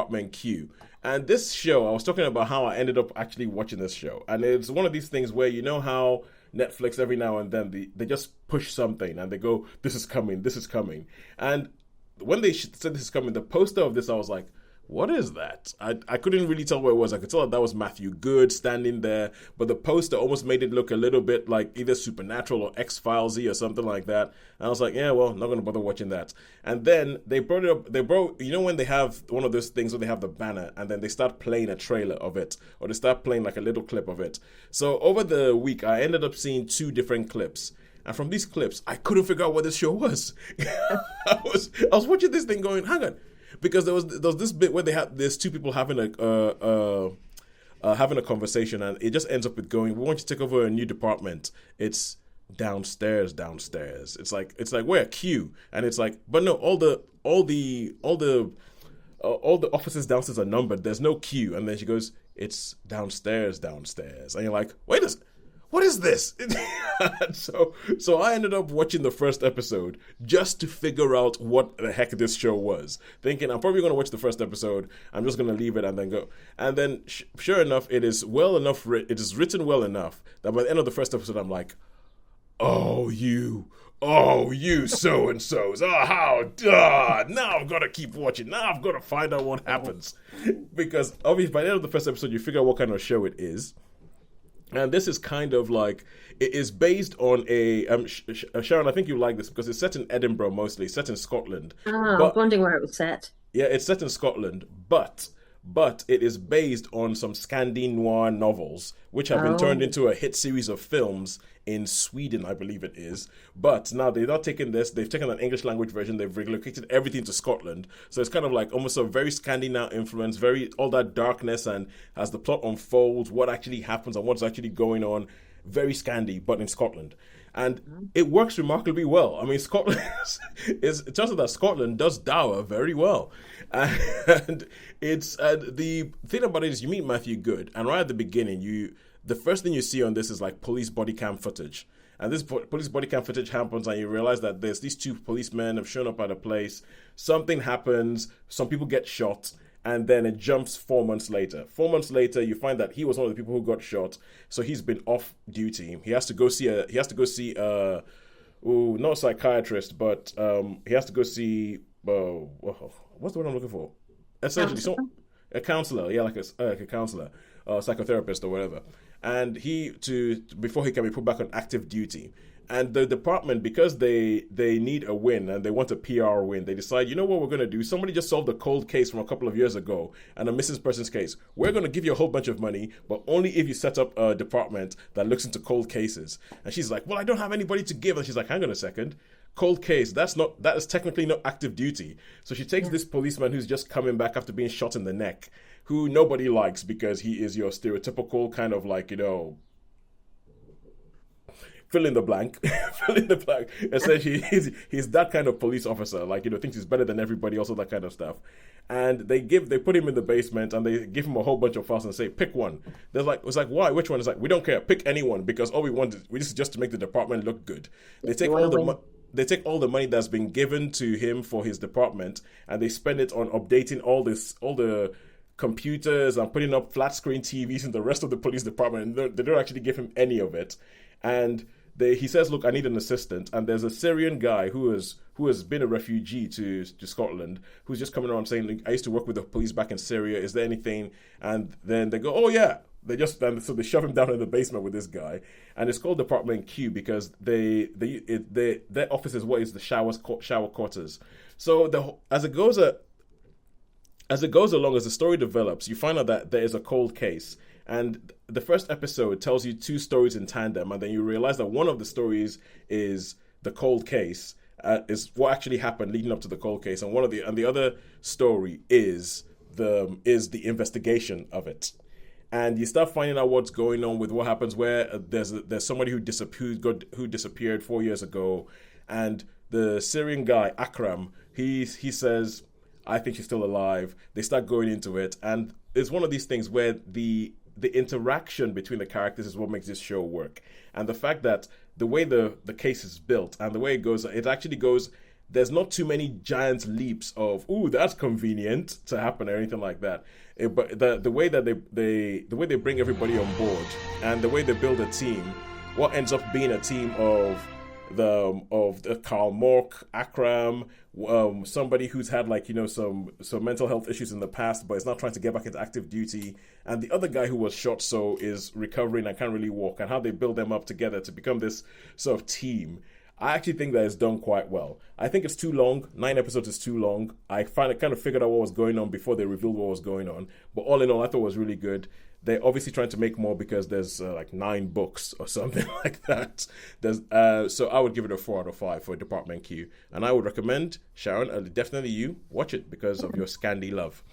Department Q. And this show, I was talking about how I ended up actually watching this show. And it's one of these things where you know how Netflix every now and then they just push something and they go, this is coming, this is coming. And when they said this is coming, the poster of this, I was like, what is that? I couldn't really tell what it was. I could tell that was Matthew Good standing there, but the poster almost made it look a little bit like either Supernatural or X-Filesy or something like that. And I was like, yeah, well, not going to bother watching that. And then they brought it up. You know when they have one of those things where they have the banner and then they start playing a trailer of it, or they start playing like a little clip of it. So over the week, I ended up seeing 2 different clips. And from these clips, I couldn't figure out what this show was. I was watching this thing going, hang on. Because there was this bit where there's 2 people having a conversation, and it just ends up with going, we want you to take over a new department. It's downstairs. It's like we're Q, and it's like, but no, all the offices downstairs are numbered. There's no Q, and then she goes, it's downstairs, and you're like, wait a second. What is this? so I ended up watching the first episode just to figure out what the heck this show was. Thinking I'm probably going to watch the first episode. I'm just going to leave it and then go. And then sure enough, it is written well enough that by the end of the first episode, I'm like, oh, you so-and-sos. Now I've got to keep watching. Now I've got to find out what happens. Because obviously by the end of the first episode, you figure out what kind of show it is. And this is kind of like, it is based on a, Sharon, I think you like this because it's set in Edinburgh mostly, set in Scotland. Oh, I was wondering where it was set. Yeah, it's set in Scotland, but it is based on some Scandi noir novels, which have been turned into a hit series of films in Sweden, I believe it is. But now they've not taken this, they've taken an English language version, they've relocated everything to Scotland. So it's kind of like almost a very Scandi now influence, very all that darkness, and as the plot unfolds, what actually happens and what's actually going on, very Scandi, but in Scotland. And it works remarkably well. I mean, Scotland it turns out that Scotland does dower very well. And the thing about it is you meet Matthew Good, and right at the beginning, the first thing you see on this is like police body cam footage. And this police body cam footage happens, and you realize that there's these 2 policemen have shown up at a place. Something happens, some people get shot, and then it jumps 4 months later. 4 months later, you find that he was one of the people who got shot, so he's been off duty. He has to go see not a psychiatrist, but he has to go see what's the word I'm looking for? Essentially, a counselor, yeah, like a counselor, psychotherapist or whatever. And before he can be put back on active duty. And the department, because they need a win and they want a PR win, they decide, you know what we're going to do? Somebody just solved a cold case from a couple of years ago and a missing person's case. We're going to give you a whole bunch of money, but only if you set up a department that looks into cold cases. And she's like, well, I don't have anybody to give. And she's like, hang on a second. Cold case, that is technically not active duty. So she takes this policeman who's just coming back after being shot in the neck, who nobody likes because he is your stereotypical kind of like, fill in the blank. Essentially, he's that kind of police officer, like, thinks he's better than everybody, also that kind of stuff. And they put him in the basement and they give him a whole bunch of files and say, pick one. It's like, why? Which one? It's like, we don't care. Pick anyone, because all we want is just to make the department look good. They take all the money that's been given to him for his department and they spend it on updating all the computers and putting up flat screen TVs in the rest of the police department. And they don't actually give him any of it. And he says, look, I need an assistant. And there's a Syrian guy who has been a refugee to Scotland, who's just coming around saying, I used to work with the police back in Syria. Is there anything? And then they go, oh, yeah. So they shove him down in the basement with this guy. And it's called Department Q because their office is what is the shower quarters. So as it goes along, as the story develops, you find out that there is a cold case. And the first episode tells you 2 stories in tandem, and then you realize that one of the stories is the cold case, is what actually happened leading up to the cold case, and the other story is the investigation of it. And you start finding out what's going on with what happens where there's somebody who disappeared 4 years ago, and the Syrian guy Akram, he says, I think she's still alive. They start going into it, and it's one of these things where the interaction between the characters is what makes this show work. And the fact that the way the case is built and the way it goes there's not too many giant leaps of "ooh, that's convenient" to happen or anything like that. But the way that the way they bring everybody on board and the way they build a team, what ends up being a team of the Karl Mork, Akram, somebody who's had like some mental health issues in the past, but is now trying to get back into active duty, and the other guy who was shot so is recovering and can't really walk, and how they build them up together to become this sort of team. I actually think that it's done quite well. I think it's too long. 9 episodes is too long. I kind of figured out what was going on before they revealed what was going on. But all in all, I thought it was really good. They're obviously trying to make more because there's like 9 books or something like that. So I would give it a 4 out of 5 for Department Q. And I would recommend, Sharon, definitely you, watch it because of your Scandi love.